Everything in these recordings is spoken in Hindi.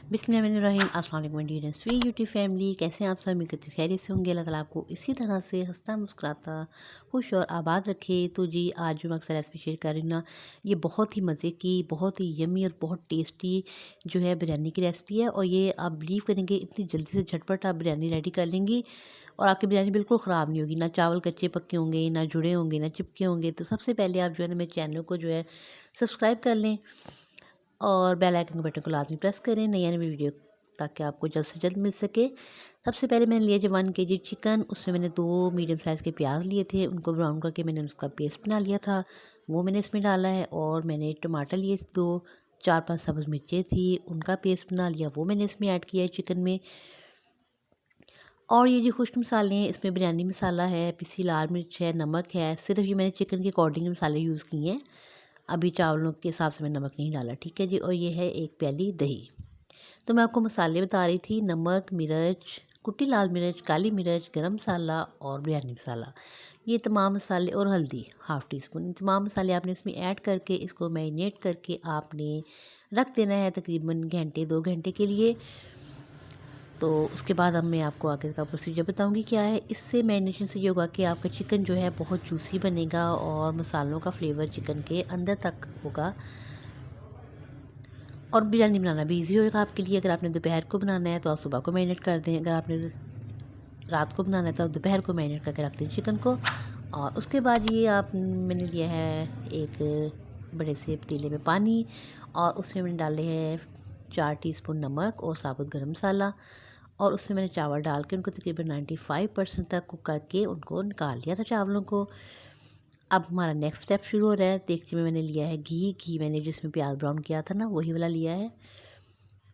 बिस्मिल्लाहिर्रहमानिर्रहीम। अस्सलाम वालेकुम इंडियन स्वीट यूट्यूब फैमिली, कैसे हैं आप सब? उम्मीद करती हूँ खैरियत से होंगे। अल्लाह ताला आपको इसी तरह से हंसता मुस्कुराता खुश और आबाद रखे। तो जी आज जो मैं अक्सर रेसिपी शेयर कर रही हूँ ना, ये बहुत ही मज़े की, बहुत ही यम्मी और बहुत टेस्टी जो है बिरयानी की रेसिपी है। और ये आप बिलीव करेंगे इतनी जल्दी से झटपट आप बिरयानी रेडी कर लेंगी और आपकी बिरयानी बिल्कुल ख़राब नहीं होगी। ना चावल कच्चे पक्के होंगे, ना जुड़े होंगे, ना चिपके होंगे। तो सबसे पहले आप जो है ना मेरे चैनल को जो है सब्सक्राइब कर लें और बेल आइकन के बटन को लाजमी प्रेस करें नई आने वाली वीडियो ताकि आपको जल्द से जल्द मिल सके। सबसे पहले मैंने लिया जो 1 kg चिकन, उसमें मैंने 2 मीडियम साइज़ के प्याज लिए थे, उनको ब्राउन करके मैंने उसका पेस्ट बना लिया था, वो मैंने इसमें डाला है। और मैंने टमाटर लिए 2, 4-5 सब्ज़ मिर्चें थी, उनका पेस्ट बना लिया, वो मैंने इसमें ऐड किया है चिकन में। और ये जो खुश्क मसाले हैं, इसमें बिरयानी मसाला है, पिसी लाल मिर्च है, नमक है। सिर्फ ये मैंने चिकन के अकॉर्डिंग मसाले यूज़ किए हैं, अभी चावलों के हिसाब से मैंने नमक नहीं डाला, ठीक है जी। और ये है 1 प्याली दही। तो मैं आपको मसाले बता रही थी, नमक, मिर्च, कुटी लाल मिर्च, काली मिर्च, गरम मसाला और बिरयानी मसाला, ये तमाम मसाले और हल्दी हाफ़ टी स्पून, तमाम मसाले आपने इसमें ऐड करके इसको मैरिनेट करके आपने रख देना है तकरीबन घंटे 2 घंटे के लिए। तो उसके बाद अब मैं आपको आगे का प्रोसीजर बताऊंगी क्या है। इससे मैरिनेशन से ये होगा कि आपका चिकन जो है बहुत जूसी बनेगा और मसालों का फ्लेवर चिकन के अंदर तक होगा और बिरयानी बनाना भी इजी होगा आपके लिए। अगर आपने दोपहर को बनाना है तो आप सुबह को मैरिनेट कर दें, अगर आपने रात को बनाना है तो आप दोपहर को मैरिनेट करके रख दें चिकन को। और उसके बाद ये मैंने लिया है एक बड़े से पतीले में पानी और उसमें मैंने डाले हैं 4 टीस्पून नमक और साबुत गरम मसाला और उसमें मैंने चावल डाल के उनको तकरीबन 95% तक कुक करके उनको निकाल लिया था चावलों को। अब हमारा नेक्स्ट स्टेप शुरू हो रहा है। देगची में मैंने लिया है घी मैंने जिसमें प्याज ब्राउन किया था ना, वही वाला लिया है।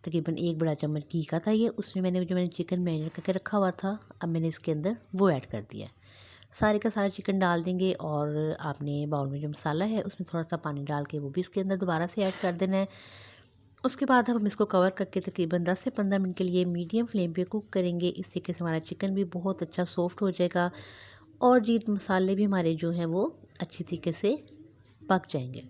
तकरीबन 1 बड़ा चम्मच घी का था ये। उसमें मैंने चिकन मैरिनेट करके रखा हुआ था, अब मैंने इसके अंदर वो ऐड कर दिया है। सारे का सारा चिकन डाल देंगे और आपने बाउल में जो मसाला है उसमें थोड़ा सा पानी डाल के वो भी इसके अंदर दोबारा से ऐड कर देना है। उसके बाद हम इसको कवर करके तकरीबन 10 से 15 मिनट के लिए मीडियम फ्लेम पे कुक करेंगे। इस तरीके से हमारा चिकन भी बहुत अच्छा सॉफ्ट हो जाएगा और जी मसाले भी हमारे जो हैं वो अच्छी तरीके से पक जाएंगे।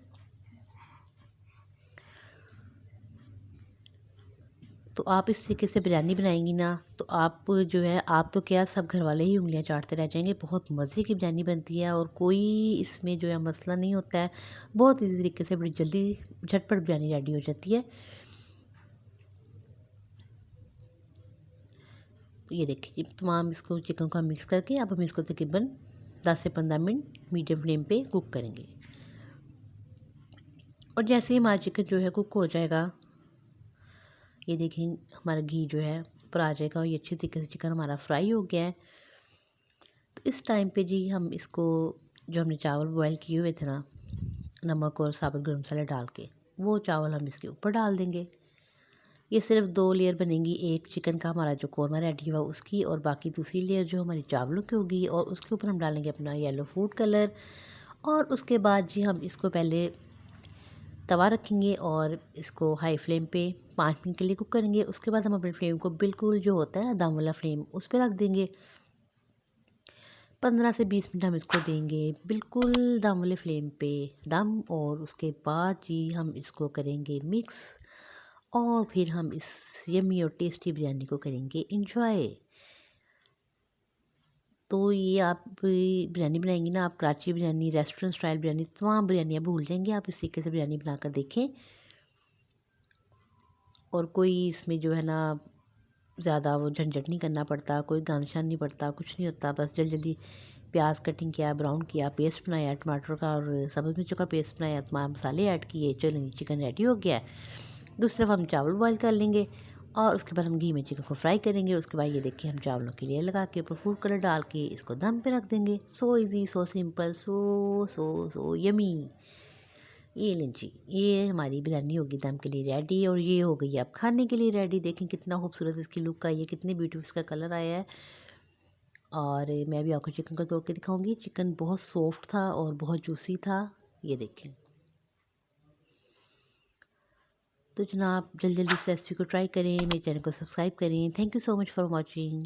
तो आप इस तरीके से बिरयानी बनाएंगी ना तो आप जो है, आप तो क्या सब घर वाले ही उंगलियां चाटते रह जाएंगे। बहुत मज़े की बिरयानी बनती है और कोई इसमें जो है मसला नहीं होता है। बहुत इजी तरीके से बड़ी जल्दी झटपट बिरयानी रेडी हो जाती है। तो ये देखिए तमाम इसको चिकन को हम मिक्स करके अब हम इसको तकरीबन 10 से 15 मिनट मीडियम फ्लेम पे कुक करेंगे। और जैसे ही हमारा चिकन जो है कुक हो जाएगा, ये देखें हमारा घी जो है ऊपर आ जाएगा और ये अच्छी तरीके से चिकन हमारा फ्राई हो गया है। तो इस टाइम पे जी हम इसको जो हमने चावल बॉयल किए हुए थे ना, नमक और साबुत गरम मसाला डाल के, वो चावल हम इसके ऊपर डाल देंगे। ये सिर्फ 2 लेयर बनेंगी, एक चिकन का हमारा जो कोरमा रेडी हुआ उसकी और बाकी दूसरी लेयर जो हमारी चावलों की होगी। और उसके ऊपर हम डालेंगे अपना येलो फूड कलर। और उसके बाद जी हम इसको पहले तवा रखेंगे और इसको हाई फ्लेम पे 5 मिनट के लिए कुक करेंगे। उसके बाद हम अपने फ्लेम को बिल्कुल जो होता है ना दम वाला फ्लेम, उस पर रख देंगे। 15 से 20 मिनट हम इसको देंगे बिल्कुल दम वाले फ्लेम पे दम। और उसके बाद जी हम इसको करेंगे मिक्स और फिर हम इस यम्मी और टेस्टी बिरयानी को करेंगे इंजॉय। तो ये आप बिरयानी बनाएंगी ना, आप कराची बिरयानी, रेस्टोरेंट स्टाइल बिरयानी, तमाम बिरयानियाँ भूल जाएंगे। आप इस तरीके से बिरयानी बनाकर देखें और कोई इसमें जो है ना ज़्यादा वो झंझट नहीं करना पड़ता, कोई गांधशान नहीं पड़ता, कुछ नहीं होता। बस जल्दी जल्दी प्याज कटिंग किया, ब्राउन किया, पेस्ट बनाया टमाटर का और सब्ज़ मिर्चों का पेस्ट बनाया, तमाम मसाले ऐड किए, चलो चिकन रेडी हो गया है। दूसरी तरफ हम चावल बॉईल कर लेंगे और उसके बाद हम घी में चिकन को फ्राई करेंगे। उसके बाद ये देखिए हम चावलों के लिए लगा के ऊपर फूड कलर डाल के इसको दम पे रख देंगे। So easy, so simple, so yummy. ये लें जी, ये हमारी बिरयानी होगी दम के लिए रेडी और ये हो गई अब खाने के लिए रेडी। देखें कितना खूबसूरत इसकी लुक आई है, कितनी ब्यूटीफुल इसका कलर आया है। और मैं भी आपको चिकन को तोड़ के दिखाऊंगी। चिकन बहुत सॉफ्ट था और बहुत जूसी था, ये देखें। तो जनाब जल्दी जल्दी इस रेसिपी को ट्राई करें, मेरे चैनल को सब्सक्राइब करें। Thank you so much for watching.